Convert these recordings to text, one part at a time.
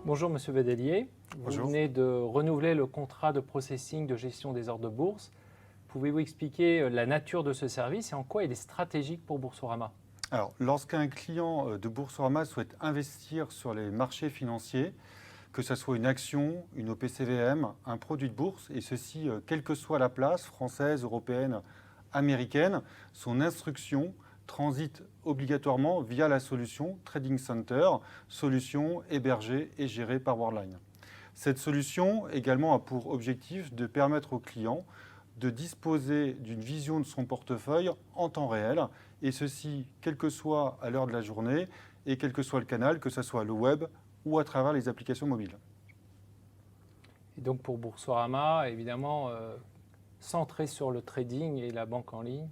Bonjour Monsieur Vedelier, vous Bonjour. venez de renouveler le contrat de processing de gestion des ordres de bourse. Pouvez-vous expliquer la nature de ce service et en quoi il est stratégique pour Boursorama? Alors, lorsqu'un client de Boursorama souhaite investir sur les marchés financiers, que ce soit une action, une OPCVM, un produit de bourse, et ceci quelle que soit la place, française, européenne, américaine, son instruction transite obligatoirement via la solution Trading Center, solution hébergée et gérée par Worldline. Cette solution également a pour objectif de permettre au client de disposer d'une vision de son portefeuille en temps réel, et ceci quelle que soit à l'heure de la journée et quel que soit le canal, que ce soit le web ou à travers les applications mobiles. Et donc pour Boursorama, évidemment, centré sur le trading et la banque en ligne,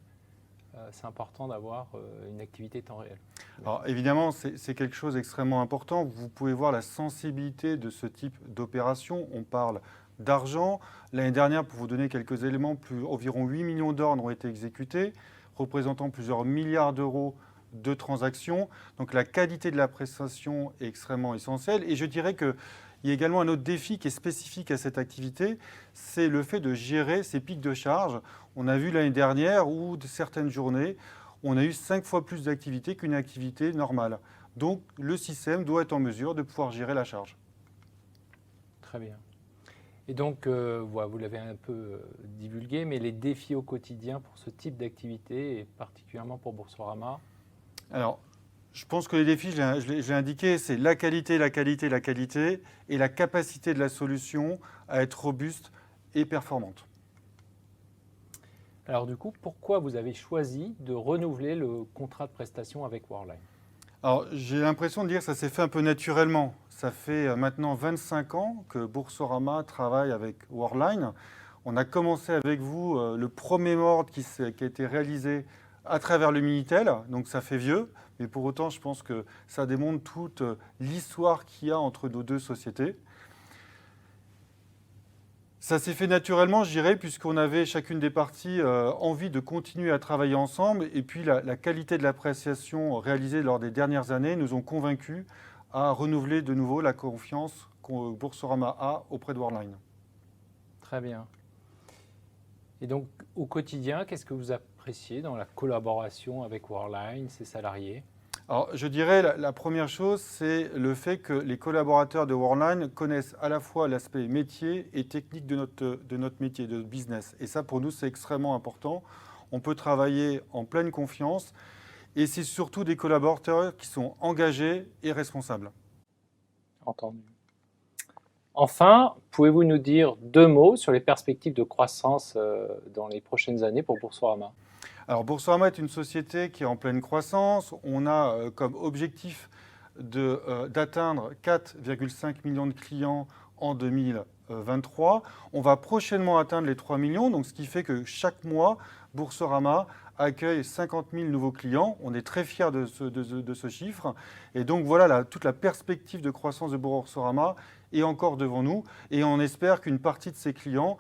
c'est important d'avoir une activité temps réel. Alors évidemment, c'est quelque chose d'extrêmement important. Vous pouvez voir la sensibilité de ce type d'opération. On parle d'argent. L'année dernière, pour vous donner quelques éléments, environ 8 millions d'ordres ont été exécutés, représentant plusieurs milliards d'euros de transactions. Donc la qualité de la prestation est extrêmement essentielle. Et je dirais qu'il y a également un autre défi qui est spécifique à cette activité, c'est le fait de gérer ces pics de charge. On a vu l'année dernière où de certaines journées, on a eu 5 fois plus d'activité qu'une activité normale. Donc le système doit être en mesure de pouvoir gérer la charge. Très bien. Et donc, vous l'avez un peu divulgué, mais les défis au quotidien pour ce type d'activité, et particulièrement pour Boursorama? Alors, je pense que les défis, je l'ai indiqué, c'est la qualité, la qualité, la qualité, et la capacité de la solution à être robuste et performante. Alors du coup, pourquoi vous avez choisi de renouveler le contrat de prestation avec Worldline? Alors, j'ai l'impression de dire que ça s'est fait un peu naturellement. Ça fait maintenant 25 ans que Boursorama travaille avec Worldline. On a commencé avec vous le premier ordre qui a été réalisé à travers le Minitel, donc ça fait vieux, mais pour autant, je pense que ça démontre toute l'histoire qu'il y a entre nos deux sociétés. Ça s'est fait naturellement, je dirais, puisqu'on avait chacune des parties envie de continuer à travailler ensemble. Et puis la qualité de l'appréciation réalisée lors des dernières années nous ont convaincus à renouveler de nouveau la confiance que Boursorama a auprès de Worldline. Très bien. Et donc, au quotidien, qu'est-ce que vous appréciez dans la collaboration avec Worldline, ses salariés? Alors, je dirais la première chose, c'est le fait que les collaborateurs de Worldline connaissent à la fois l'aspect métier et technique de notre métier, de business. Et ça, pour nous, c'est extrêmement important. On peut travailler en pleine confiance et c'est surtout des collaborateurs qui sont engagés et responsables. Entendu. Enfin, pouvez-vous nous dire 2 mots sur les perspectives de croissance dans les prochaines années pour Boursorama? Alors Boursorama est une société qui est en pleine croissance. On a comme objectif d'atteindre 4,5 millions de clients en 2023. On va prochainement atteindre les 3 millions, donc ce qui fait que chaque mois, Boursorama accueille 50 000 nouveaux clients. On est très fiers de ce chiffre. Et donc voilà, toute la perspective de croissance de Boursorama est encore devant nous. Et on espère qu'une partie de ces clients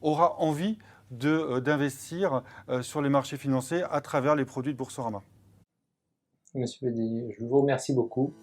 aura envie d'investir sur les marchés financiers à travers les produits de Boursorama. Monsieur Bédé, je vous remercie beaucoup.